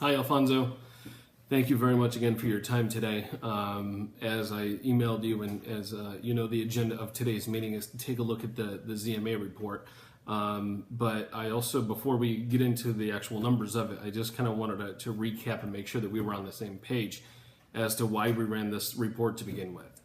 Hi, Alfonso. Thank you very much again for your time today. As I emailed you, and as you know, the agenda of today's meeting is to take a look at the ZMA report. But I also, before we get into the actual numbers of it, I just kind of wanted to recap and make sure that we were on the same page as to why we ran this report to begin with.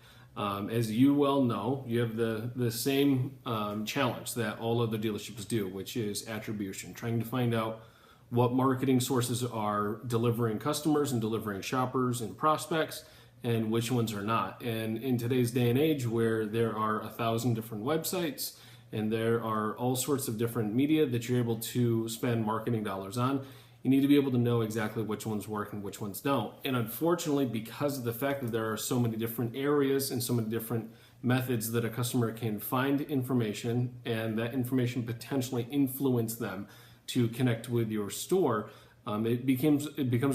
As you well know, you have the same challenge that all other dealerships do, which is attribution, trying to find out what marketing sources are delivering customers and delivering shoppers and prospects, and which ones are not. And in today's day and age, where there are 1,000 different websites and there are all sorts of different media that you're able to spend marketing dollars on, you need to be able to know exactly which ones work and which ones don't. And unfortunately, because of the fact that there are so many different areas and so many different methods that a customer can find information, and that information potentially influence them to connect with your store, it becomes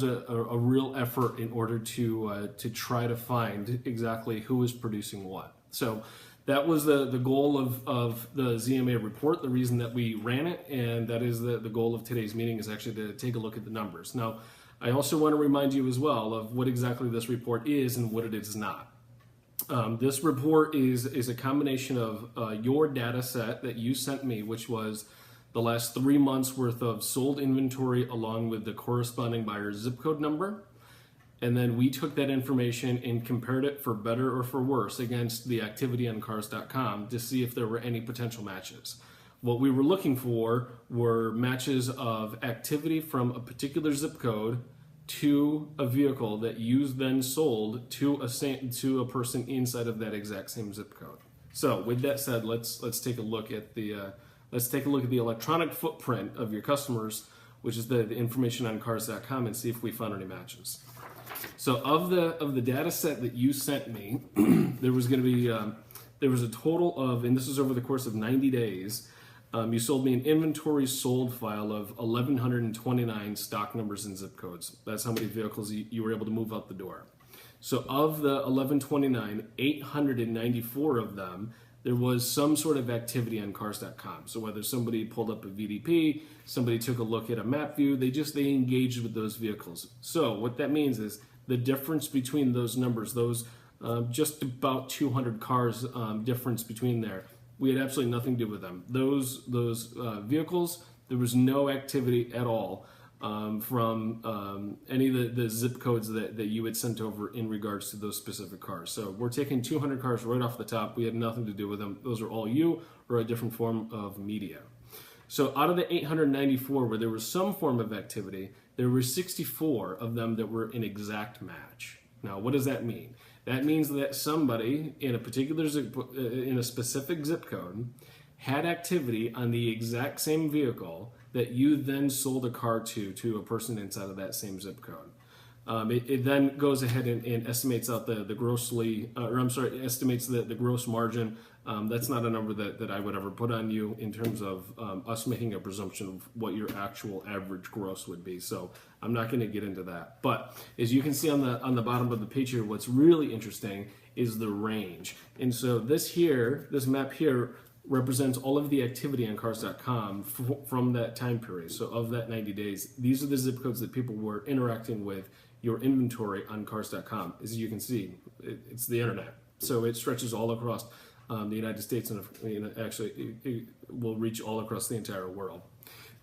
a real effort in order to try to find exactly who is producing what. So that was the goal of the ZMA report, the reason that we ran it, and that is the goal of today's meeting is actually to take a look at the numbers. Now, I also want to remind you as well of what exactly this report is and what it is not. This report is a combination of your data set that you sent me, which was the last 3 months worth of sold inventory along with the corresponding buyer's zip code number. And then we took that information and compared it for better or for worse against the activity on cars.com to see if there were any potential matches. What we were looking for were matches of activity from a particular zip code to a vehicle that you then sold to a person inside of that exact same zip code. So with that said, let's take a look at the electronic footprint of your customers, which is the information on cars.com, and see if we found any matches. So of the data set that you sent me, there was a total of, and this is over the course of 90 days, you sold me an inventory sold file of 1,129 stock numbers and zip codes. That's how many vehicles you were able to move out the door. So of the 1,129, 894 of them, there was some sort of activity on cars.com. So whether somebody pulled up a VDP, somebody took a look at a map view, they engaged with those vehicles. So what that means is the difference between those numbers, those just about 200 cars difference between there, we had absolutely nothing to do with them. Those vehicles, there was no activity at all from any of the zip codes that you had sent over in regards to those specific cars. So we're taking 200 cars right off the top. We had nothing to do with them. Those are all you or a different form of media. So out of the 894 where there was some form of activity, there were 64 of them that were an exact match. Now, what does that mean? That means that somebody in a specific zip code had activity on the exact same vehicle that you then sold a car to a person inside of that same zip code. It then goes ahead and estimates out the gross margin. That's not a number that I would ever put on you in terms of us making a presumption of what your actual average gross would be. So I'm not going to get into that. But as you can see on the bottom of the page here, what's really interesting is the range. And so this map here, represents all of the activity on cars.com from that time period. So of that 90 days, these are the zip codes that people were interacting with your inventory on cars.com. As you can see, it's the internet. So it stretches all across the United States, and actually it will reach all across the entire world.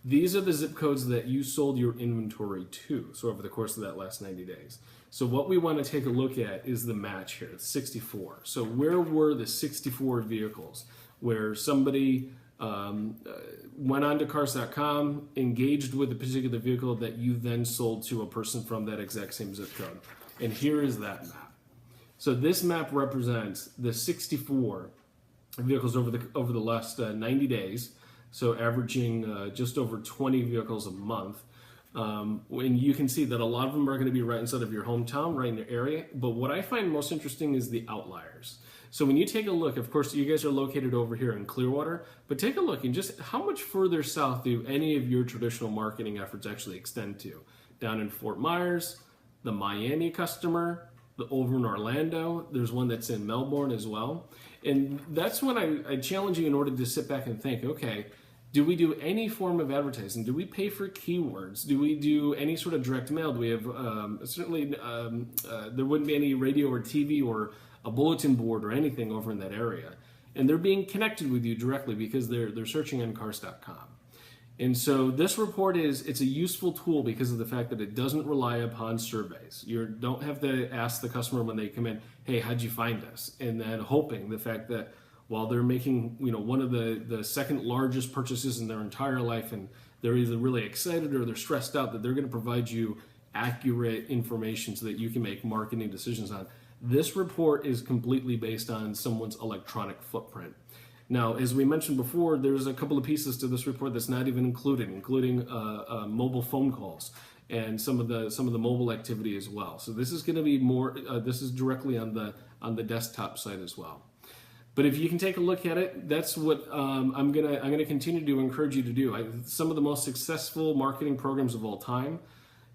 These are the zip codes that you sold your inventory to, so over the course of that last 90 days. So what we want to take a look at is the match here, it's 64. So where were the 64 vehicles where somebody went on to cars.com, engaged with a particular vehicle that you then sold to a person from that exact same zip code? And here is that map. So this map represents the 64 vehicles over the last 90 days, so averaging just over 20 vehicles a month. And you can see that a lot of them are going to be right inside of your hometown, right in your area. But what I find most interesting is the outliers. So when you take a look, of course, you guys are located over here in Clearwater, but take a look and just how much further south do any of your traditional marketing efforts actually extend to? Down in Fort Myers, the Miami customer, over in Orlando, there's one that's in Melbourne as well. And that's when I challenge you in order to sit back and think, okay, Do we do any form of advertising? Do we pay for keywords? Do we do any sort of direct mail? Do we have, there wouldn't be any radio or TV or a bulletin board or anything over in that area. And they're being connected with you directly because they're searching on cars.com. And so this report it's a useful tool because of the fact that it doesn't rely upon surveys. You don't have to ask the customer when they come in, hey, how'd you find us? And then hoping the fact that while they're making, one of the second largest purchases in their entire life, and they're either really excited or they're stressed out, that they're going to provide you accurate information so that you can make marketing decisions on. This report is completely based on someone's electronic footprint. Now, as we mentioned before, there's a couple of pieces to this report that's not even including mobile phone calls and some of the mobile activity as well. So this is going to be more. This is directly on the desktop site as well. But if you can take a look at it, that's what I'm gonna continue to encourage you to do. Some of the most successful marketing programs of all time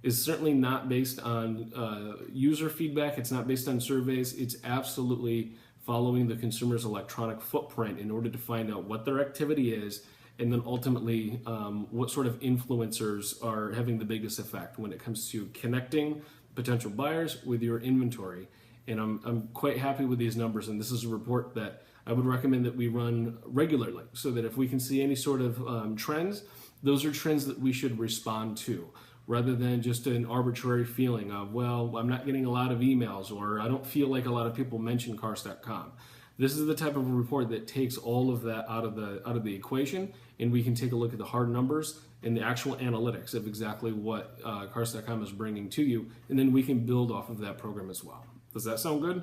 is certainly not based on user feedback. It's not based on surveys. It's absolutely following the consumer's electronic footprint in order to find out what their activity is, and then ultimately what sort of influencers are having the biggest effect when it comes to connecting potential buyers with your inventory. And I'm quite happy with these numbers, and this is a report that I would recommend that we run regularly so that if we can see any sort of trends, those are trends that we should respond to, rather than just an arbitrary feeling of, well, I'm not getting a lot of emails, or I don't feel like a lot of people mention cars.com. This is the type of a report that takes all of that out of the equation, and we can take a look at the hard numbers and the actual analytics of exactly what cars.com is bringing to you, and then we can build off of that program as well. Does that sound good?